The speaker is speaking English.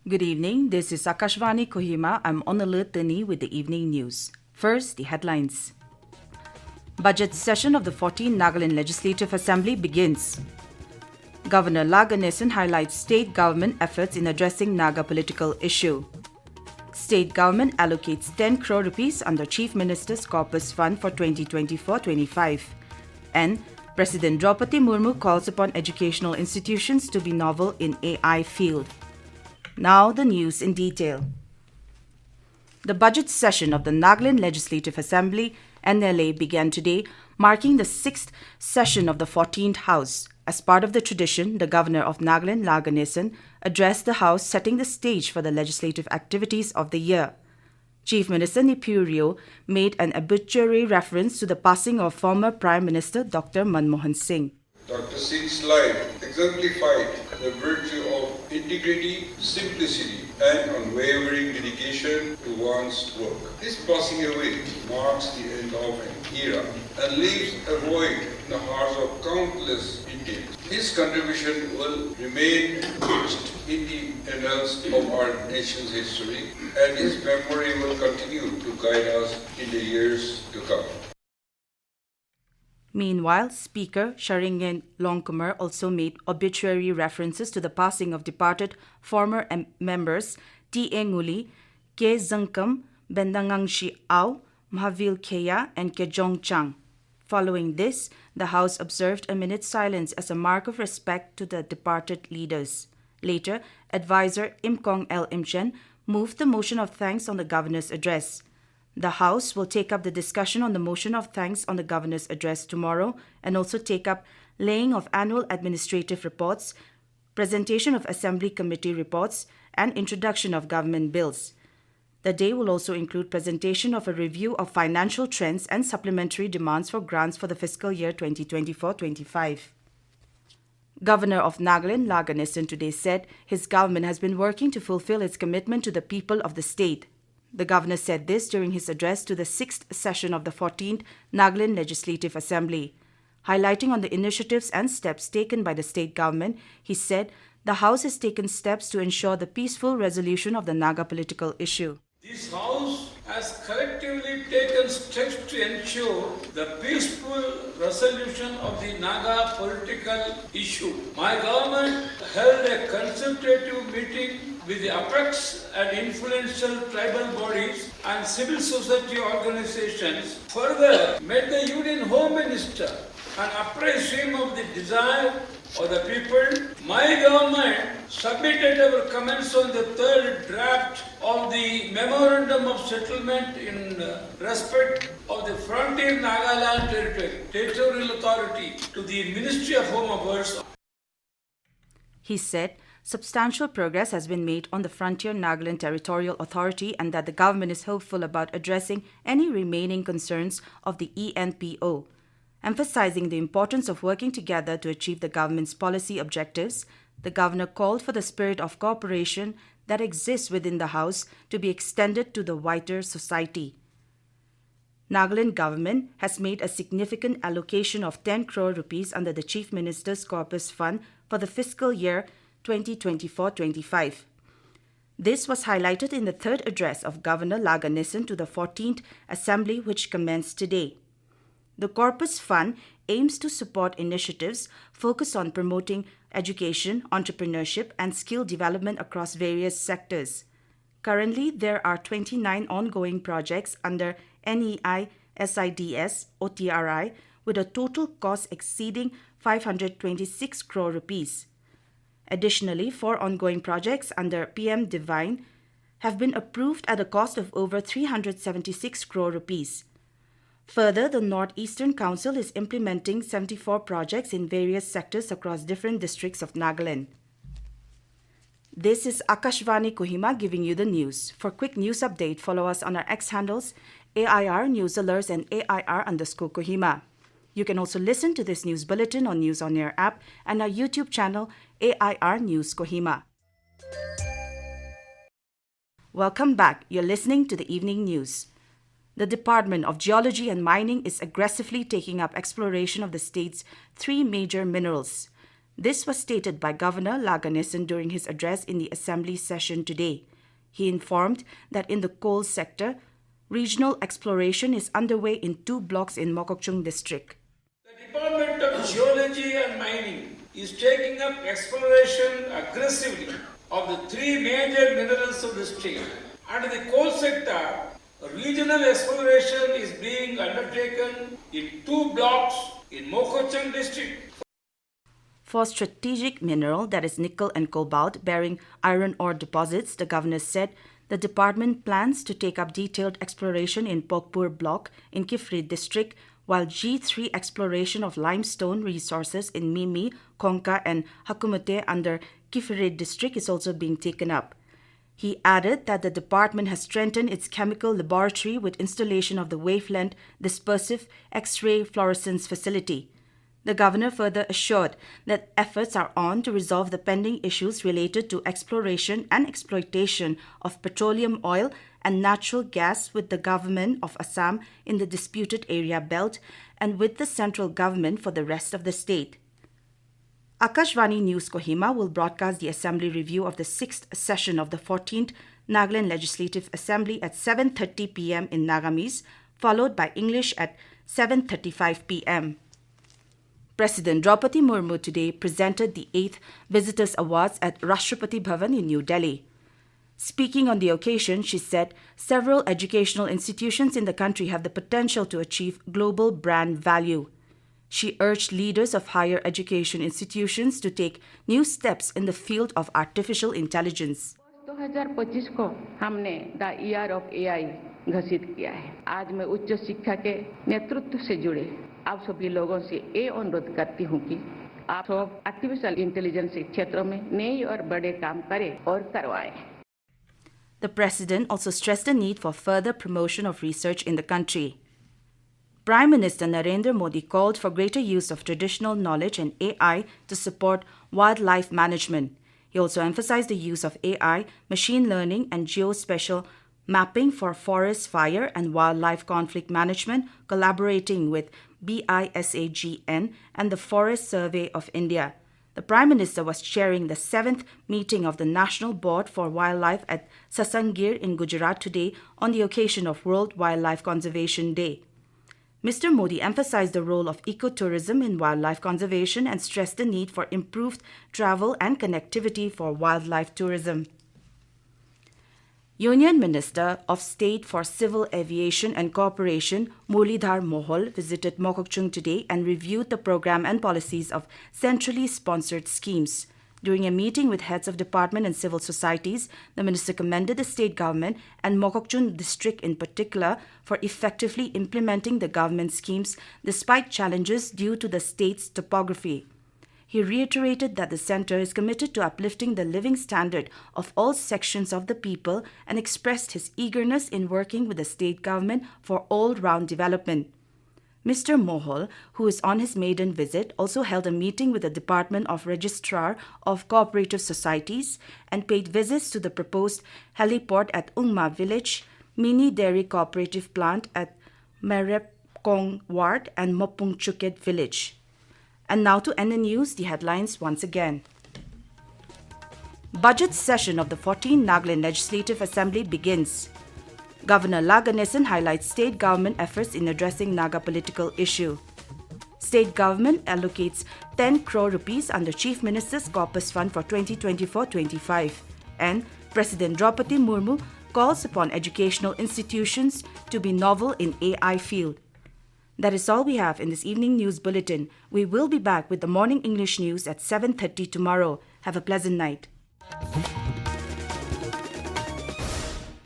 Good evening. This is Akashvani Kohima. I'm on alert Tani with the evening news. First, the headlines. Budget session of the 14th Nagaland Legislative Assembly begins. Governor Ganesan highlights state government efforts in addressing Naga political issue. State government allocates 10 crore rupees under Chief Minister's Corpus Fund for 2024-25. And President Droupadi Murmu calls upon educational institutions to be novel in AI field. Now the news in detail. The budget session of the Nagaland Legislative Assembly, NLA, began today, marking the 6th session of the 14th House. As part of the tradition, the Governor of Nagaland, Ganesan, addressed the House, setting the stage for the legislative activities of the year. Chief Minister Nipurio made an obituary reference to the passing of former Prime Minister Dr. Manmohan Singh. Dr. Singh's life exemplified the virtue of integrity, simplicity, and unwavering dedication to one's work. His passing away marks the end of an era and leaves a void in the hearts of countless Indians. His contribution will remain etched in the annals of our nation's history, and his memory will continue to guide us in the years to come. Meanwhile, Speaker Sharingen Longkumar also made obituary references to the passing of departed former members T.A. Nguli, K. Zangkam, Bendangangshi Au, Mahavil Kheya, and Kejong Chang. Following this, the House observed a minute's silence as a mark of respect to the departed leaders. Later, Advisor Imkong L. Imchen moved the motion of thanks on the Governor's address. The House will take up the discussion on the motion of thanks on the Governor's address tomorrow and also take up laying of annual administrative reports, presentation of Assembly Committee reports, and introduction of government bills. The day will also include presentation of a review of financial trends and supplementary demands for grants for the fiscal year 2024-25. Governor of Nagaland, Ganesan, today said his government has been working to fulfill its commitment to the people of the state. The Governor said this during his address to the 6th session of the 14th Nagaland Legislative Assembly. Highlighting on the initiatives and steps taken by the state government, he said the House has taken steps to ensure the peaceful resolution of the Naga political issue. This House has collectively taken steps to ensure the peaceful resolution of the Naga political issue. My government held a consultative meeting with the apex and influential tribal bodies and civil society organizations. Further, met the Union Home Minister and apprised him of the desire of the people. My government submitted our comments on the third draft of the Memorandum of Settlement in respect of the Frontier Nagaland Territorial Authority to the Ministry of Home Affairs. He said substantial progress has been made on the Frontier Nagaland Territorial Authority and that the government is hopeful about addressing any remaining concerns of the ENPO. Emphasizing the importance of working together to achieve the government's policy objectives, the Governor called for the spirit of cooperation that exists within the House to be extended to the wider society. Nagaland government has made a significant allocation of 10 crore rupees under the Chief Minister's Corpus Fund for the fiscal year 2024-25. This was highlighted in the third address of Governor Ganesan to the 14th Assembly, which commenced today. The Corpus Fund aims to support initiatives focused on promoting education, entrepreneurship, and skill development across various sectors. Currently, there are 29 ongoing projects under NEI SIDS OTRI with a total cost exceeding 526 crore rupees. Additionally, 4 ongoing projects under PM Divine have been approved at a cost of over 376 crore rupees. Further, the Northeastern Council is implementing 74 projects in various sectors across different districts of Nagaland. This is Akashvani Kohima giving you the news. For quick news update, follow us on our X handles, AIR News Alerts and AIR_Kohima. You can also listen to this news bulletin on News On Air app and our YouTube channel, AIR News Kohima. Welcome back. You're listening to the evening news. The Department of Geology and Mining is aggressively taking up exploration of the state's 3 major minerals. This was stated by Governor Ganesan during his address in the Assembly session today. He informed that in the coal sector, regional exploration is underway in 2 blocks in Mokokchung district. The Department of Geology and Mining is taking up exploration aggressively of the 3 major minerals of the state. Under the coal sector, regional exploration is being undertaken in 2 blocks in Mokokchung district. For strategic mineral, that is nickel and cobalt, bearing iron ore deposits, the governor said the department plans to take up detailed exploration in Pokpur block in Kifri district, while G3 exploration of limestone resources in Mimi, Konka and Hakumate under Kifri district is also being taken up. He added that the department has strengthened its chemical laboratory with installation of the wavelength dispersive X-ray fluorescence facility. The governor further assured that efforts are on to resolve the pending issues related to exploration and exploitation of petroleum oil and natural gas with the government of Assam in the disputed area belt and with the central government for the rest of the state. Akashvani News Kohima will broadcast the Assembly review of the 6th session of the 14th Nagaland Legislative Assembly at 7:30 p.m. in Nagamese, followed by English at 7:35 p.m. President Droupadi Murmu today presented the 8th Visitors Awards at Rashtrapati Bhavan in New Delhi. Speaking on the occasion, she said several educational institutions in the country have the potential to achieve global brand value. She urged leaders of higher education institutions to take new steps in the field of artificial intelligence. 2025 को हमने the year of AI घोषित किया है। आज मैं उच्च शिक्षा के नेतृत्व से जुड़े आप सभी लोगों से ये अनुरोध करती हूँ कि आप सब आर्टिफिशियल इंटेलिजेंस के क्षेत्रों में नए और बड़े काम करें और करवाएं। The president also stressed the need for further promotion of research in the country. Prime Minister Narendra Modi called for greater use of traditional knowledge and AI to support wildlife management. He also emphasized the use of AI, machine learning, and geospatial mapping for forest fire and wildlife conflict management, collaborating with BISAGN and the Forest Survey of India. The Prime Minister was chairing the 7th meeting of the National Board for Wildlife at Sasangir in Gujarat today on the occasion of World Wildlife Conservation Day. Mr. Modi emphasized the role of ecotourism in wildlife conservation and stressed the need for improved travel and connectivity for wildlife tourism. Union Minister of State for Civil Aviation and Cooperation Muralidhar Mohol visited Mokokchung today and reviewed the program and policies of centrally sponsored schemes. During a meeting with heads of department and civil societies, the minister commended the state government and Mokokchung district in particular for effectively implementing the government schemes despite challenges due to the state's topography. He reiterated that the centre is committed to uplifting the living standard of all sections of the people and expressed his eagerness in working with the state government for all-round development. Mr. Mohol, who is on his maiden visit, also held a meeting with the Department of Registrar of Cooperative Societies and paid visits to the proposed heliport at Ungma village, mini dairy cooperative plant at Merepkong ward and Mopungchuket village. And now to end the news, the headlines once again. Budget session of the 14th Nagaland Legislative Assembly begins. Governor Ganesan highlights state government efforts in addressing Naga political issue. State government allocates 10 crore rupees under Chief Minister's Corpus Fund for 2024-25. And President Droupadi Murmu calls upon educational institutions to be novel in AI field. That is all we have in this evening news bulletin. We will be back with the morning English news at 7:30 tomorrow. Have a pleasant night.